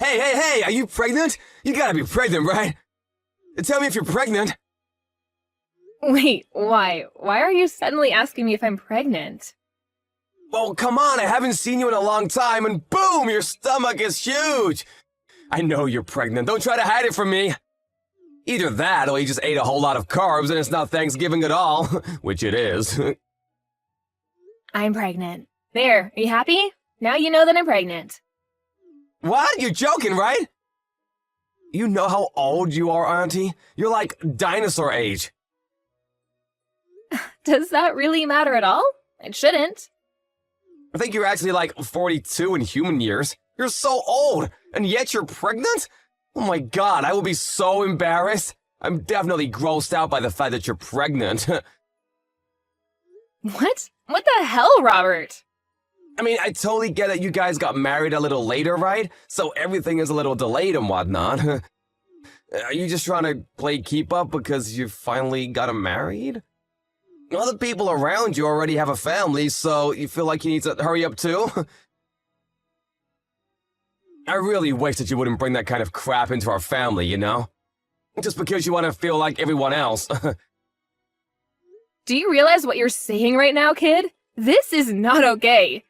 Hey, are you pregnant? You gotta be pregnant, right? Tell me if you're pregnant. Wait, why? Why are you suddenly asking me if I'm pregnant? Oh, come on, I haven't seen you in a long time, and boom, your stomach is huge! I know you're pregnant, don't try to hide it from me! Either that, or you just ate a whole lot of carbs and it's not Thanksgiving at all, which it is. I'm pregnant. There, are you happy? Now you know that I'm pregnant. What? You're joking, right? You know how old you are, Auntie? You're like dinosaur age. Does that really matter at all? It shouldn't. I think you're actually like 42 in human years. You're so old, and yet you're pregnant? Oh my god, I will be so embarrassed. I'm definitely grossed out by the fact that you're pregnant. What? What the hell, Robert? I mean, I totally get that you guys got married a little later, right? So everything is a little delayed and whatnot. Are you just trying to play keep up because you finally got married? Other people around you already have a family, so you feel like you need to hurry up too? I really wish that you wouldn't bring that kind of crap into our family, you know? Just because you want to feel like everyone else. Do you realize what you're saying right now, kid? This is not okay.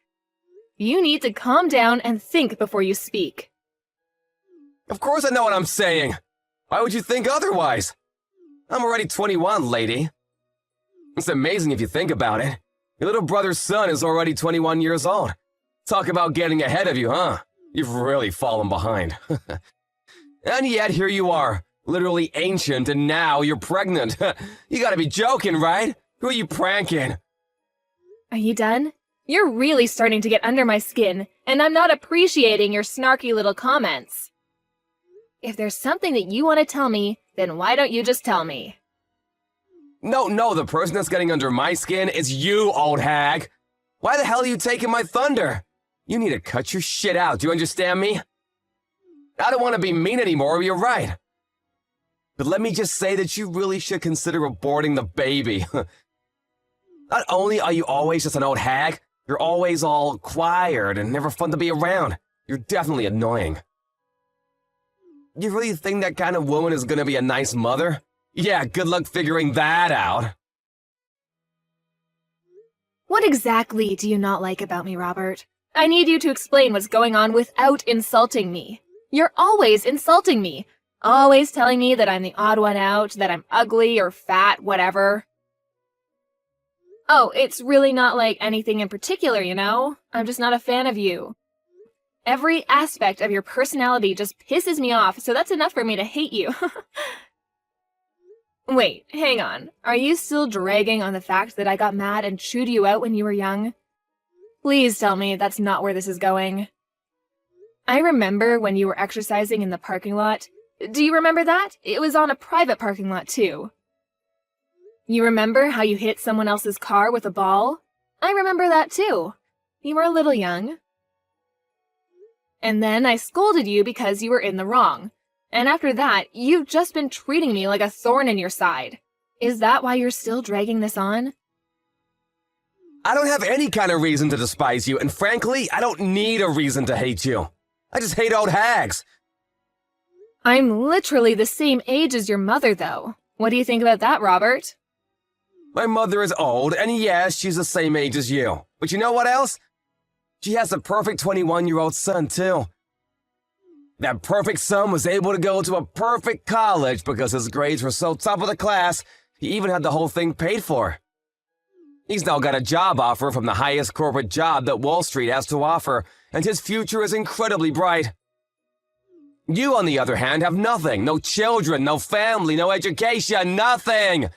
You need to calm down and think before you speak. Of course I know what I'm saying. Why would you think otherwise? I'm already 21, lady. It's amazing if you think about it. Your little brother's son is already 21 years old. Talk about getting ahead of you, huh? You've really fallen behind. And yet here you are, literally ancient, and now you're pregnant. You gotta be joking, right? Who are you pranking? Are you done? You're really starting to get under my skin, and I'm not appreciating your snarky little comments. If there's something that you want to tell me, then why don't you just tell me? No, the person that's getting under my skin is you, old hag. Why the hell are you taking my thunder? You need to cut your shit out, do you understand me? I don't want to be mean anymore, you're right. But let me just say that you really should consider aborting the baby. Not only are you always just an old hag, you're always all quiet and never fun to be around. You're definitely annoying. You really think that kind of woman is gonna be a nice mother? Yeah, good luck figuring that out. What exactly do you not like about me, Robert? I need you to explain what's going on without insulting me. You're always insulting me. Always telling me that I'm the odd one out, that I'm ugly or fat, whatever. Oh, it's really not like anything in particular, you know? I'm just not a fan of you. Every aspect of your personality just pisses me off, so that's enough for me to hate you. Wait, hang on. Are you still dragging on the fact that I got mad and chewed you out when you were young? Please tell me that's not where this is going. I remember when you were exercising in the parking lot. Do you remember that? It was on a private parking lot, too. You remember how you hit someone else's car with a ball? I remember that, too. You were a little young. And then I scolded you because you were in the wrong. And after that, you've just been treating me like a thorn in your side. Is that why you're still dragging this on? I don't have any kind of reason to despise you, and frankly, I don't need a reason to hate you. I just hate old hags. I'm literally the same age as your mother, though. What do you think about that, Robert? My mother is old, and yes, she's the same age as you. But you know what else? She has a perfect 21-year-old son, too. That perfect son was able to go to a perfect college because his grades were so top of the class, he even had the whole thing paid for. He's now got a job offer from the highest corporate job that Wall Street has to offer, and his future is incredibly bright. You, on the other hand, have nothing. No children, no family, no education, nothing!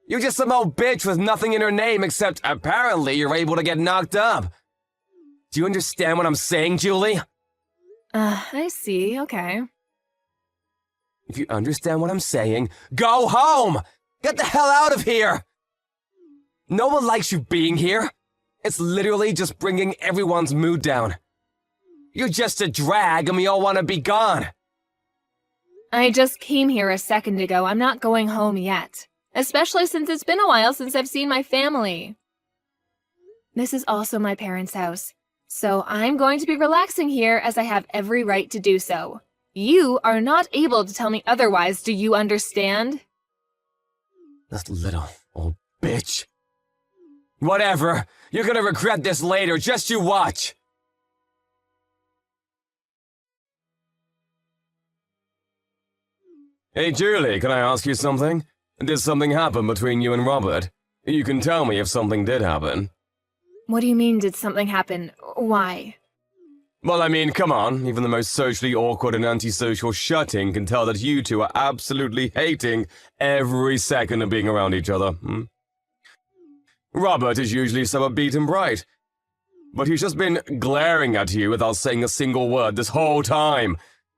You're just some old bitch with nothing in her name except apparently you're able to get knocked up. Do you understand what I'm saying, Julie? I see, okay. If you understand what I'm saying, go home! Get the hell out of here! No one likes you being here. It's literally just bringing everyone's mood down. You're just a drag and we all want to be gone. I just came here a second ago. I'm not going home yet. Especially since it's been a while since I've seen my family. This is also my parents' house. So I'm going to be relaxing here as I have every right to do so. You are not able to tell me otherwise, do you understand? That little old bitch. Whatever. You're gonna regret this later, just you watch. Hey, Julie, can I ask you something? Did something happen between you and Robert? You can tell me if something did happen. What do you mean, did something happen? Why? Well, I mean, come on. Even the most socially awkward and antisocial shutting can tell that you two are absolutely hating every second of being around each other. Robert is usually so upbeat and bright, but he's just been glaring at you without saying a single word this whole time.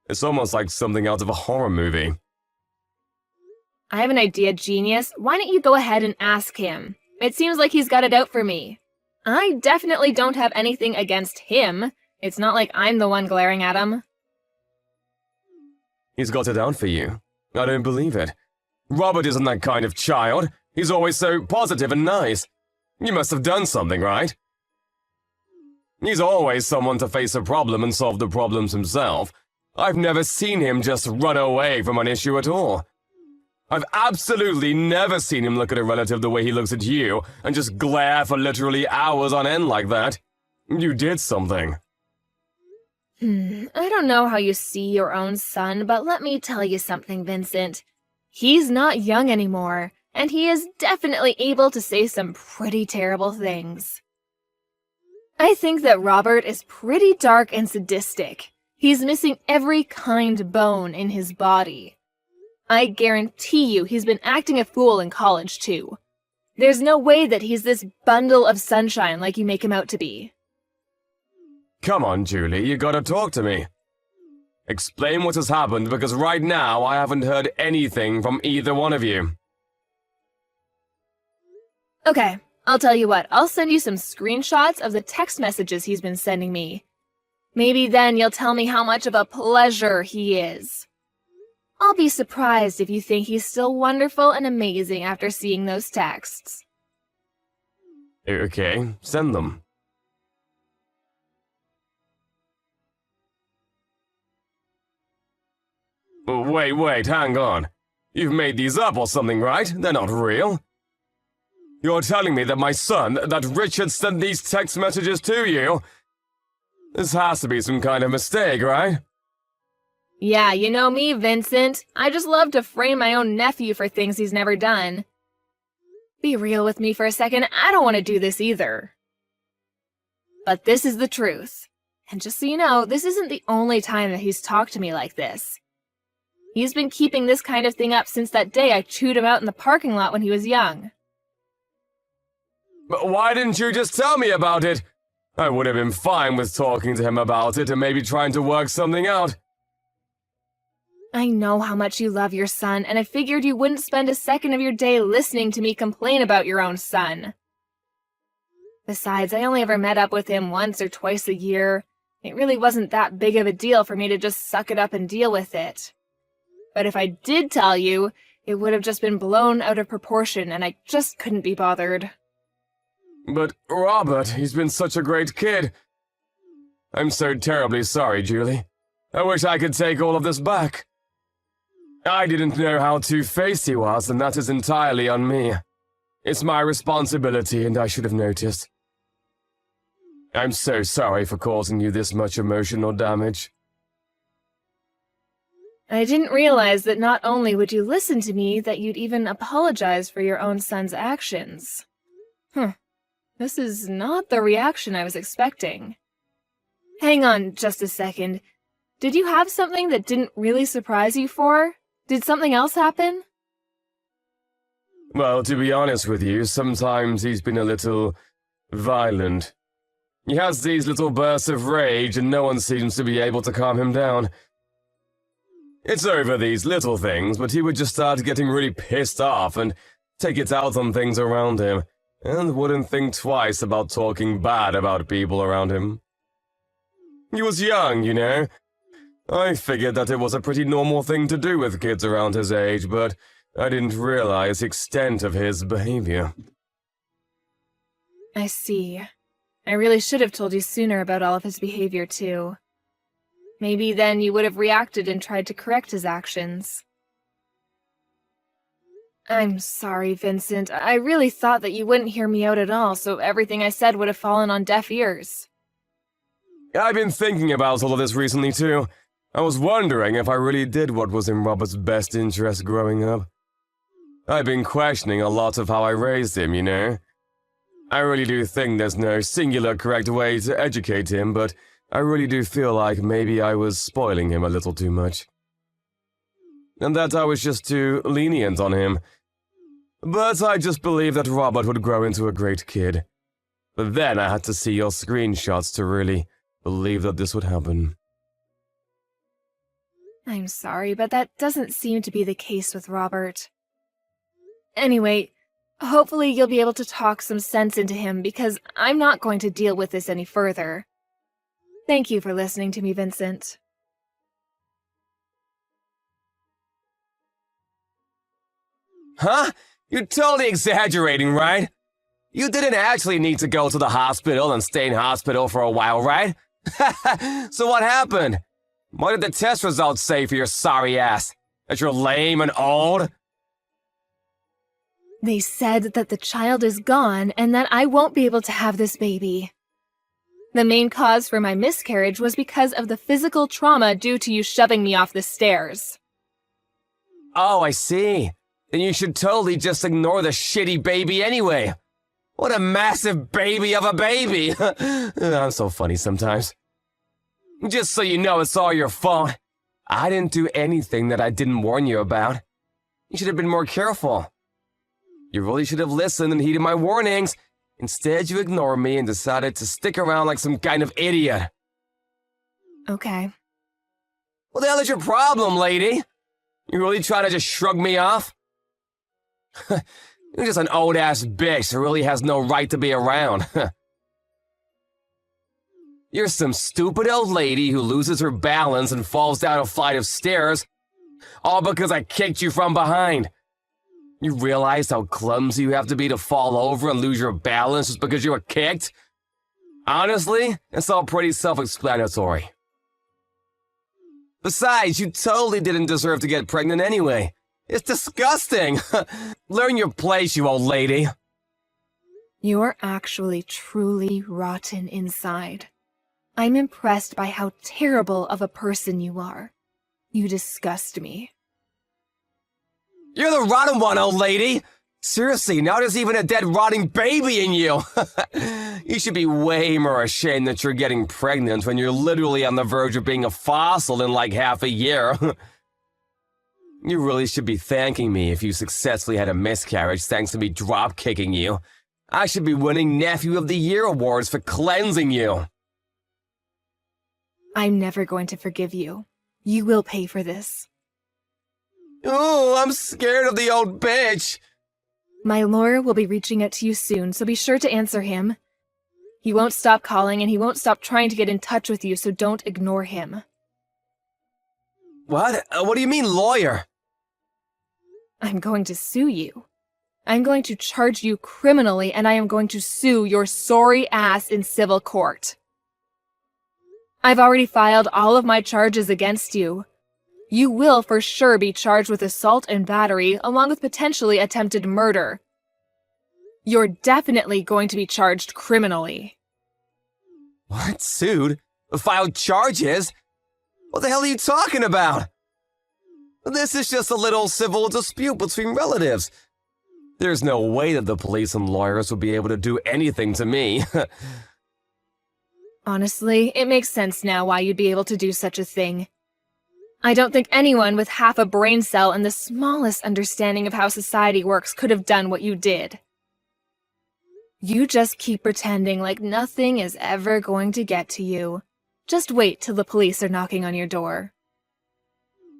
It's almost like something out of a horror movie. I have an idea, genius. Why don't you go ahead and ask him? It seems like he's got it out for me. I definitely don't have anything against him. It's not like I'm the one glaring at him. He's got it out for you. I don't believe it. Robert isn't that kind of child. He's always so positive and nice. You must have done something, right? He's always someone to face a problem and solve the problems himself. I've never seen him just run away from an issue at all. I've absolutely never seen him look at a relative the way he looks at you and just glare for literally hours on end like that. You did something. I don't know how you see your own son, but let me tell you something, Vincent. He's not young anymore, and he is definitely able to say some pretty terrible things. I think that Robert is pretty dark and sadistic. He's missing every kind bone in his body. I guarantee you he's been acting a fool in college, too. There's no way that he's this bundle of sunshine like you make him out to be. Come on, Julie, you gotta talk to me. Explain what has happened, because right now I haven't heard anything from either one of you. Okay, I'll tell you what, I'll send you some screenshots of the text messages he's been sending me. Maybe then you'll tell me how much of a pleasure he is. I'll be surprised if you think he's still wonderful and amazing after seeing those texts. Okay, send them. Wait, hang on. You've made these up or something, right? They're not real. You're telling me that my son, that Richard sent these text messages to you? This has to be some kind of mistake, right? Yeah, you know me, Vincent. I just love to frame my own nephew for things he's never done. Be real with me for a second, I don't want to do this either. But this is the truth. And just so you know, this isn't the only time that he's talked to me like this. He's been keeping this kind of thing up since that day I chewed him out in the parking lot when he was young. But why didn't you just tell me about it? I would have been fine with talking to him about it and maybe trying to work something out. I know how much you love your son, and I figured you wouldn't spend a second of your day listening to me complain about your own son. Besides, I only ever met up with him once or twice a year. It really wasn't that big of a deal for me to just suck it up and deal with it. But if I did tell you, it would have just been blown out of proportion, and I just couldn't be bothered. But Robert, he's been such a great kid. I'm so terribly sorry, Julie. I wish I could take all of this back. I didn't know how two-faced he was, and that is entirely on me. It's my responsibility, and I should have noticed. I'm so sorry for causing you this much emotional damage. I didn't realize that not only would you listen to me, that you'd even apologize for your own son's actions. This is not the reaction I was expecting. Hang on just a second. Did you have something that didn't really surprise you for? Did something else happen? Well, to be honest with you, sometimes he's been a little violent. He has these little bursts of rage, and no one seems to be able to calm him down. It's over these little things, but he would just start getting really pissed off and take it out on things around him, and wouldn't think twice about talking bad about people around him. He was young, you know. I figured that it was a pretty normal thing to do with kids around his age, but I didn't realize the extent of his behavior. I see. I really should have told you sooner about all of his behavior, too. Maybe then you would have reacted and tried to correct his actions. I'm sorry, Vincent. I really thought that you wouldn't hear me out at all, so everything I said would have fallen on deaf ears. I've been thinking about all of this recently, too. I was wondering if I really did what was in Robert's best interest growing up. I've been questioning a lot of how I raised him, you know? I really do think there's no singular correct way to educate him, but I really do feel like maybe I was spoiling him a little too much. And that I was just too lenient on him. But I just believed that Robert would grow into a great kid. But then I had to see your screenshots to really believe that this would happen. I'm sorry, but that doesn't seem to be the case with Robert. Anyway, hopefully you'll be able to talk some sense into him because I'm not going to deal with this any further. Thank you for listening to me, Vincent. Huh? You're totally exaggerating, right? You didn't actually need to go to the hospital and stay in hospital for a while, right? So what happened? What did the test results say for your sorry ass? That you're lame and old? They said that the child is gone and that I won't be able to have this baby. The main cause for my miscarriage was because of the physical trauma due to you shoving me off the stairs. Oh, I see. Then you should totally just ignore the shitty baby anyway. What a massive baby of a baby. I'm so funny sometimes. Just so you know, it's all your fault. I didn't do anything that I didn't warn you about. You should have been more careful. You really should have listened and heeded my warnings. Instead, you ignored me and decided to stick around like some kind of idiot. Okay. What the hell is your problem, lady? You really trying to just shrug me off? You're just an old-ass bitch who really has no right to be around. You're some stupid old lady who loses her balance and falls down a flight of stairs, all because I kicked you from behind. You realize how clumsy you have to be to fall over and lose your balance just because you were kicked? Honestly, it's all pretty self-explanatory. Besides, you totally didn't deserve to get pregnant anyway. It's disgusting. Learn your place, you old lady. You're actually truly rotten inside. I'm impressed by how terrible of a person you are. You disgust me. You're the rotten one, old lady! Seriously, now there's even a dead rotting baby in you! You should be way more ashamed that you're getting pregnant when you're literally on the verge of being a fossil in like half a year. You really should be thanking me if you successfully had a miscarriage thanks to me drop-kicking you. I should be winning Nephew of the Year awards for cleansing you. I'm never going to forgive you. You will pay for this. Ooh, I'm scared of the old bitch. My lawyer will be reaching out to you soon, so be sure to answer him. He won't stop calling and he won't stop trying to get in touch with you, so don't ignore him. What? What do you mean, lawyer? I'm going to sue you. I'm going to charge you criminally, and I am going to sue your sorry ass in civil court. I've already filed all of my charges against you. You will for sure be charged with assault and battery, along with potentially attempted murder. You're definitely going to be charged criminally. What? Sued? Filed charges? What the hell are you talking about? This is just a little civil dispute between relatives. There's no way that the police and lawyers would be able to do anything to me. Honestly, it makes sense now why you'd be able to do such a thing. I don't think anyone with half a brain cell and the smallest understanding of how society works could have done what you did. You just keep pretending like nothing is ever going to get to you. Just wait till the police are knocking on your door.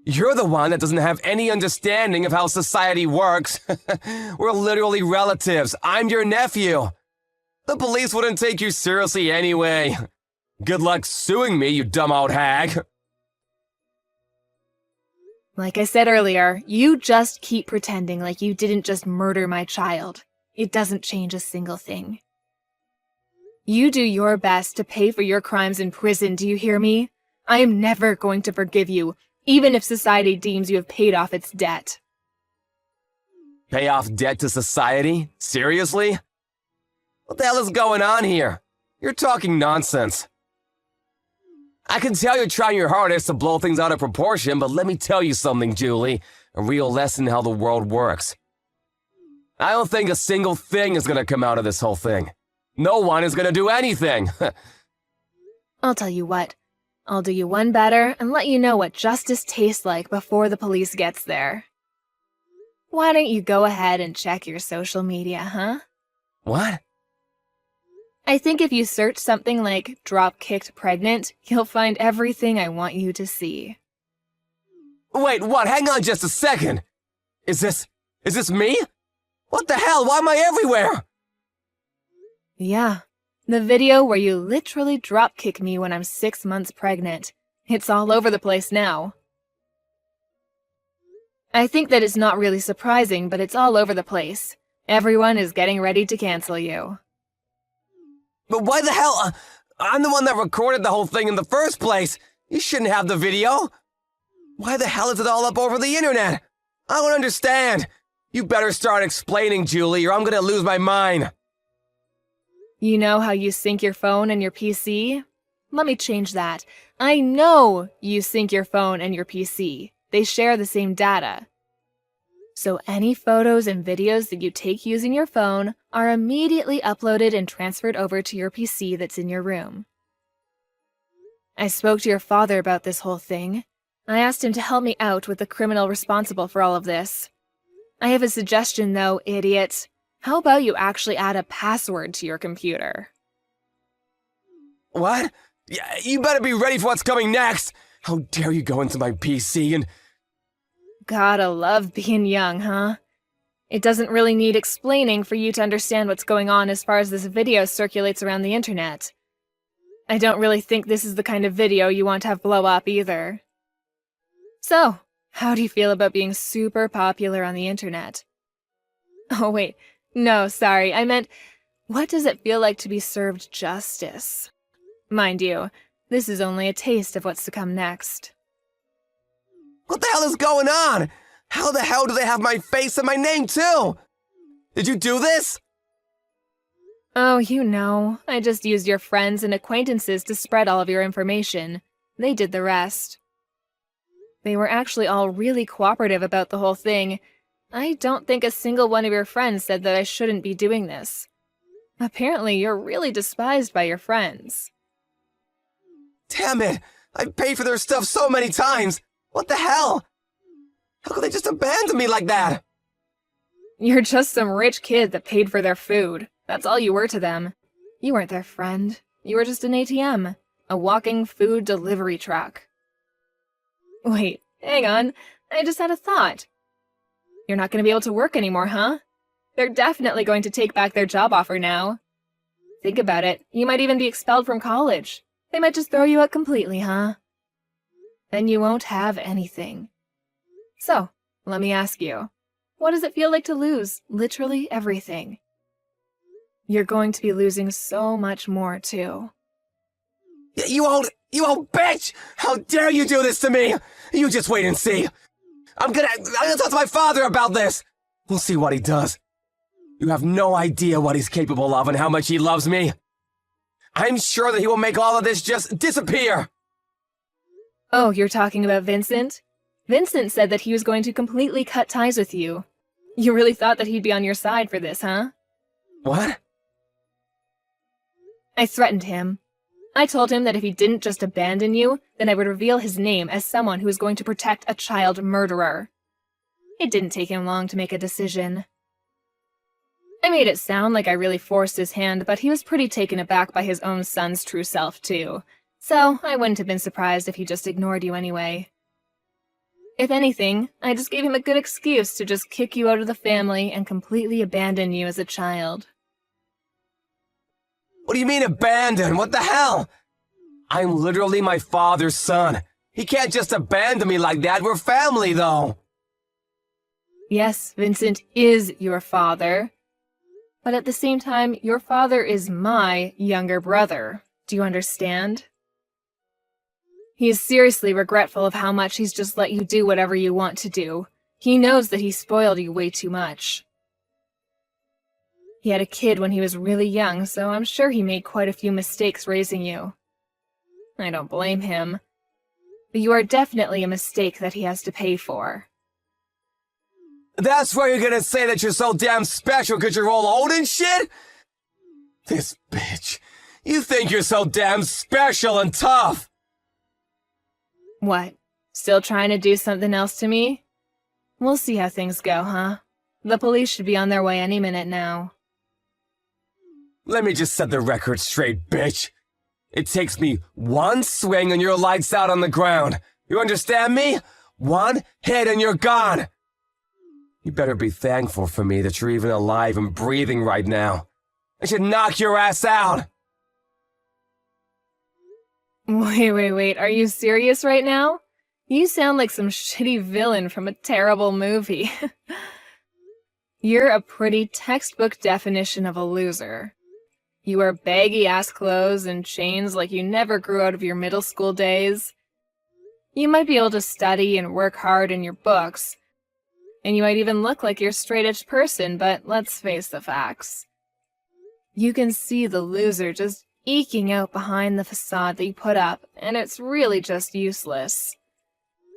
You're the one that doesn't have any understanding of how society works. We're literally relatives. I'm your nephew. The police wouldn't take you seriously anyway. Good luck suing me, you dumb old hag. Like I said earlier, you just keep pretending like you didn't just murder my child. It doesn't change a single thing. You do your best to pay for your crimes in prison, do you hear me? I am never going to forgive you, even if society deems you have paid off its debt. Pay off debt to society? Seriously? What the hell is going on here? You're talking nonsense. I can tell you're trying your hardest to blow things out of proportion, but let me tell you something, Julie. A real lesson in how the world works. I don't think a single thing is gonna come out of this whole thing. No one is gonna do anything. I'll tell you what. I'll do you one better and let you know what justice tastes like before the police gets there. Why don't you go ahead and check your social media, huh? What? I think if you search something like drop-kicked pregnant, you'll find everything I want you to see. Wait, what? Hang on just a second. Is this me? What the hell? Why am I everywhere? Yeah, the video where you literally drop-kick me when I'm 6 months pregnant. It's all over the place now. I think that it's not really surprising, but it's all over the place. Everyone is getting ready to cancel you. But why the hell? I'm the one that recorded the whole thing in the first place. You shouldn't have the video. Why the hell is it all up over the internet? I don't understand. You better start explaining, Julie, or I'm gonna lose my mind. You know how you sync your phone and your PC? Let me change that. I know you sync your phone and your PC. They share the same data. So any photos and videos that you take using your phone are immediately uploaded and transferred over to your PC that's in your room. I spoke to your father about this whole thing. I asked him to help me out with the criminal responsible for all of this. I have a suggestion though, idiot. How about you actually add a password to your computer? What? Yeah, you better be ready for what's coming next. How dare you go into my PC and... Gotta love being young, huh? It doesn't really need explaining for you to understand what's going on as far as this video circulates around the internet. I don't really think this is the kind of video you want to have blow up either. So, how do you feel about being super popular on the internet? Oh wait, no, sorry, I meant, what does it feel like to be served justice? Mind you, this is only a taste of what's to come next. What the hell is going on? How the hell do they have my face and my name too? Did you do this? Oh, you know, I just used your friends and acquaintances to spread all of your information. They did the rest. They were actually all really cooperative about the whole thing. I don't think a single one of your friends said that I shouldn't be doing this. Apparently, you're really despised by your friends. Damn it! I paid for their stuff so many times! What the hell? How could they just abandon me like that? You're just some rich kid that paid for their food. That's all you were to them. You weren't their friend. You were just an ATM. A walking food delivery truck. Wait, hang on. I just had a thought. You're not going to be able to work anymore, huh? They're definitely going to take back their job offer now. Think about it. You might even be expelled from college. They might just throw you out completely, huh? Then you won't have anything. So, let me ask you, what does it feel like to lose literally everything? You're going to be losing so much more, too. You old bitch! How dare you do this to me? You just wait and see. I'm gonna talk to my father about this. We'll see what he does. You have no idea what he's capable of and how much he loves me. I'm sure that he will make all of this just disappear. Oh, you're talking about Vincent? Vincent said that he was going to completely cut ties with you. You really thought that he'd be on your side for this, huh? What? I threatened him. I told him that if he didn't just abandon you, then I would reveal his name as someone who was going to protect a child murderer. It didn't take him long to make a decision. I made it sound like I really forced his hand, but he was pretty taken aback by his own son's true self, too. So I wouldn't have been surprised if he just ignored you anyway. If anything, I just gave him a good excuse to just kick you out of the family and completely abandon you as a child. What do you mean abandon? What the hell? I'm literally my father's son. He can't just abandon me like that. We're family, though. Yes, Vincent is your father. But at the same time, your father is my younger brother. Do you understand? He is seriously regretful of how much he's just let you do whatever you want to do. He knows that he spoiled you way too much. He had a kid when he was really young, so I'm sure he made quite a few mistakes raising you. I don't blame him. But you are definitely a mistake that he has to pay for. That's why you're gonna say that you're so damn special because you're all old and shit? This bitch. You think you're so damn special and tough. What? Still trying to do something else to me? We'll see how things go, huh? The police should be on their way any minute now. Let me just set the record straight, bitch. It takes me one swing and you're lights out on the ground. You understand me? One hit and you're gone. You better be thankful for me that you're even alive and breathing right now. I should knock your ass out. Wait, are you serious right now? You sound like some shitty villain from a terrible movie. You're a pretty textbook definition of a loser. You wear baggy-ass clothes and chains like you never grew out of your middle school days. You might be able to study and work hard in your books, and you might even look like you're a straight-edge person, but let's face the facts. You can see the loser just eking out behind the facade that you put up, and it's really just useless.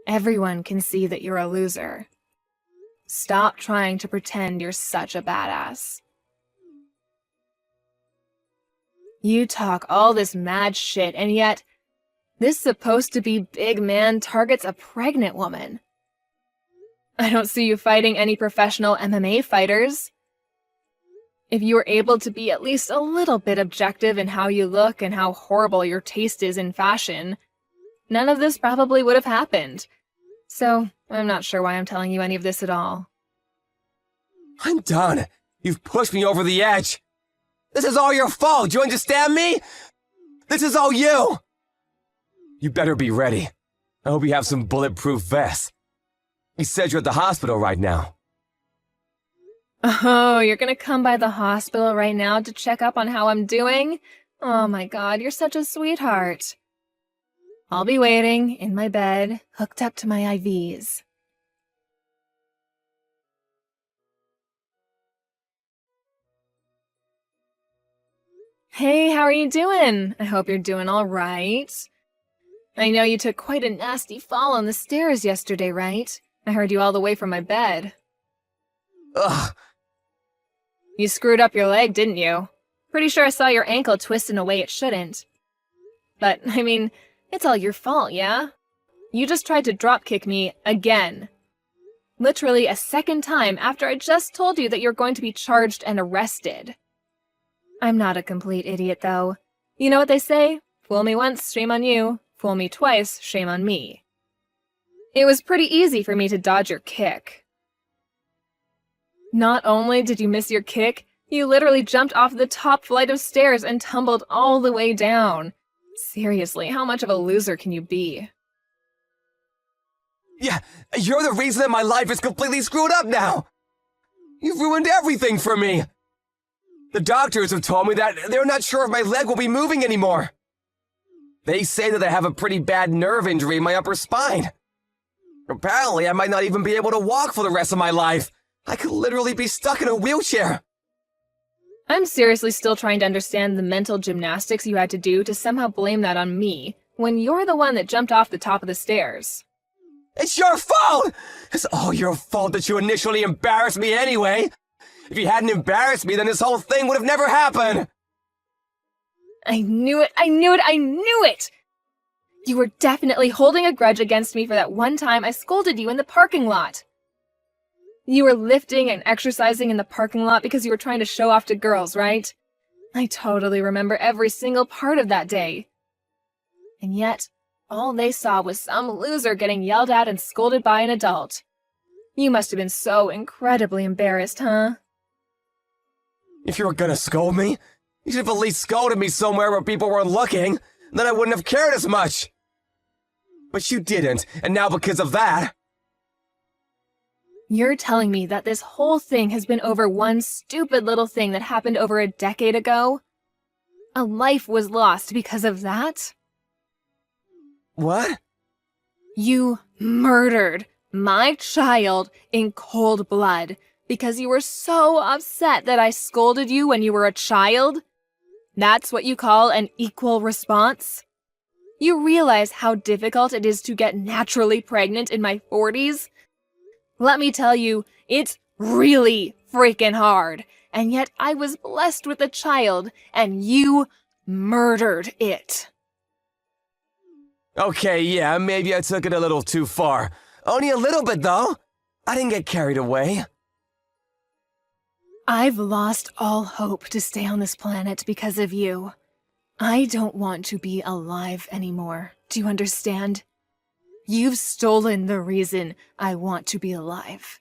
Everyone can see that you're a loser. Stop trying to pretend you're such a badass. You talk all this mad shit, and yet, this supposed to be big man targets a pregnant woman. I don't see you fighting any professional MMA fighters. If you were able to be at least a little bit objective in how you look and how horrible your taste is in fashion, none of this probably would have happened. So, I'm not sure why I'm telling you any of this at all. I'm done. You've pushed me over the edge. This is all your fault. Do you understand me? This is all you. You better be ready. I hope you have some bulletproof vests. You said you're at the hospital right now. Oh, you're gonna come by the hospital right now to check up on how I'm doing? Oh my god, you're such a sweetheart. I'll be waiting, in my bed, hooked up to my IVs. Hey, how are you doing? I hope you're doing all right. I know you took quite a nasty fall on the stairs yesterday, right? I heard you all the way from my bed. Ugh. You screwed up your leg, didn't you? Pretty sure I saw your ankle twist in a way it shouldn't. But, I mean, it's all your fault, yeah? You just tried to drop-kick me again. Literally a second time after I just told you that you're going to be charged and arrested. I'm not a complete idiot, though. You know what they say? Fool me once, shame on you. Fool me twice, shame on me. It was pretty easy for me to dodge your kick. Not only did you miss your kick, you literally jumped off the top flight of stairs and tumbled all the way down. Seriously, how much of a loser can you be? Yeah, you're the reason that my life is completely screwed up now. You've ruined everything for me. The doctors have told me that they're not sure if my leg will be moving anymore. They say that I have a pretty bad nerve injury in my upper spine. Apparently, I might not even be able to walk for the rest of my life. I could literally be stuck in a wheelchair. I'm seriously still trying to understand the mental gymnastics you had to do to somehow blame that on me, when you're the one that jumped off the top of the stairs. It's your fault! It's all your fault that you initially embarrassed me anyway. If you hadn't embarrassed me, then this whole thing would have never happened. I knew it! You were definitely holding a grudge against me for that one time I scolded you in the parking lot. You were lifting and exercising in the parking lot because you were trying to show off to girls, right? I totally remember every single part of that day. And yet, all they saw was some loser getting yelled at and scolded by an adult. You must have been so incredibly embarrassed, huh? If you were gonna scold me, you should have at least scolded me somewhere where people weren't looking. Then I wouldn't have cared as much. But you didn't, and now because of that... You're telling me that this whole thing has been over one stupid little thing that happened over a decade ago? A life was lost because of that? What? You murdered my child in cold blood because you were so upset that I scolded you when you were a child? That's what you call an equal response? You realize how difficult it is to get naturally pregnant in my 40s? Let me tell you, it's really freaking hard. And yet I was blessed with a child, and you murdered it. Okay, yeah, maybe I took it a little too far. Only a little bit, though. I didn't get carried away. I've lost all hope to stay on this planet because of you. I don't want to be alive anymore. Do you understand? You've stolen the reason I want to be alive.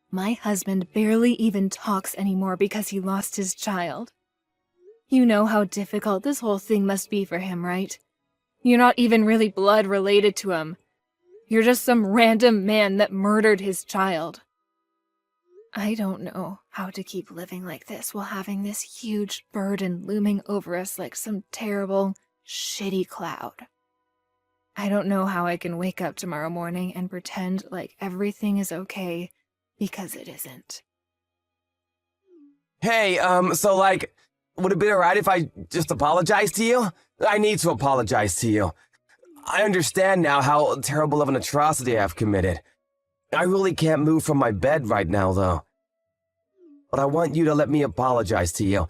My husband barely even talks anymore because he lost his child. You know how difficult this whole thing must be for him, right? You're not even really blood related to him. You're just some random man that murdered his child. I don't know how to keep living like this while having this huge burden looming over us like some terrible, shitty cloud. I don't know how I can wake up tomorrow morning and pretend like everything is okay, because it isn't. Hey, would it be alright if I just apologize to you? I need to apologize to you. I understand now how terrible of an atrocity I've committed. I really can't move from my bed right now, though. But I want you to let me apologize to you.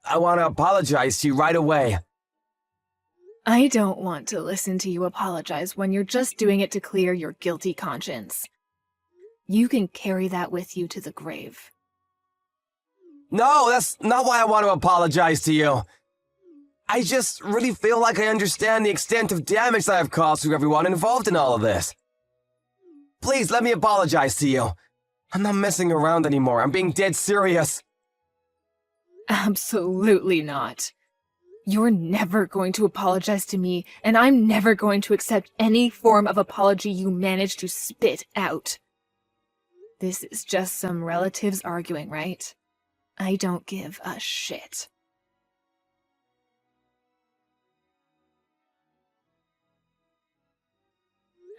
I want to apologize to you right away. I don't want to listen to you apologize when you're just doing it to clear your guilty conscience. You can carry that with you to the grave. No, that's not why I want to apologize to you. I just really feel like I understand the extent of damage that I've caused to everyone involved in all of this. Please let me apologize to you. I'm not messing around anymore. I'm being dead serious. Absolutely not. You're never going to apologize to me, and I'm never going to accept any form of apology you manage to spit out. This is just some relatives arguing, right? I don't give a shit.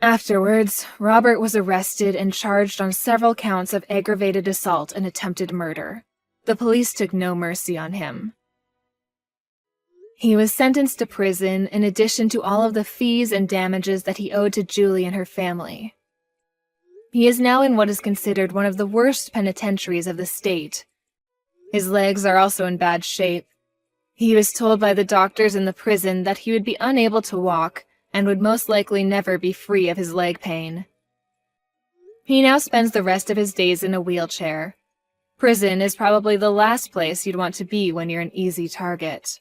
Afterwards, Robert was arrested and charged on several counts of aggravated assault and attempted murder. The police took no mercy on him. He was sentenced to prison in addition to all of the fees and damages that he owed to Julie and her family. He is now in what is considered one of the worst penitentiaries of the state. His legs are also in bad shape. He was told by the doctors in the prison that he would be unable to walk and would most likely never be free of his leg pain. He now spends the rest of his days in a wheelchair. Prison is probably the last place you'd want to be when you're an easy target.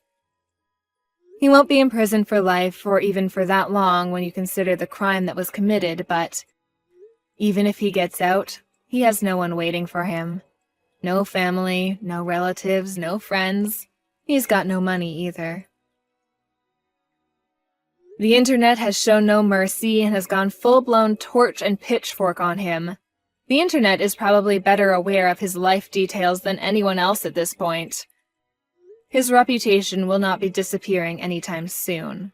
He won't be in prison for life or even for that long when you consider the crime that was committed, but even if he gets out, he has no one waiting for him. No family, no relatives, no friends. He's got no money either. The internet has shown no mercy and has gone full-blown torch and pitchfork on him. The internet is probably better aware of his life details than anyone else at this point. His reputation will not be disappearing anytime soon.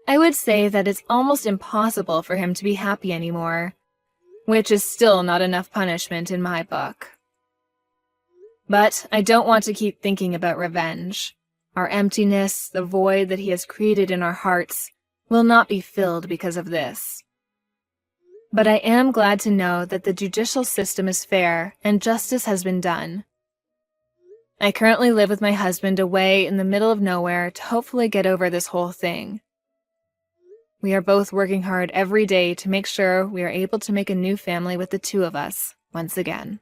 I would say that it's almost impossible for him to be happy anymore, which is still not enough punishment in my book. But I don't want to keep thinking about revenge. Our emptiness, the void that he has created in our hearts, will not be filled because of this. But I am glad to know that the judicial system is fair and justice has been done. I currently live with my husband away in the middle of nowhere to hopefully get over this whole thing. We are both working hard every day to make sure we are able to make a new family with the two of us once again.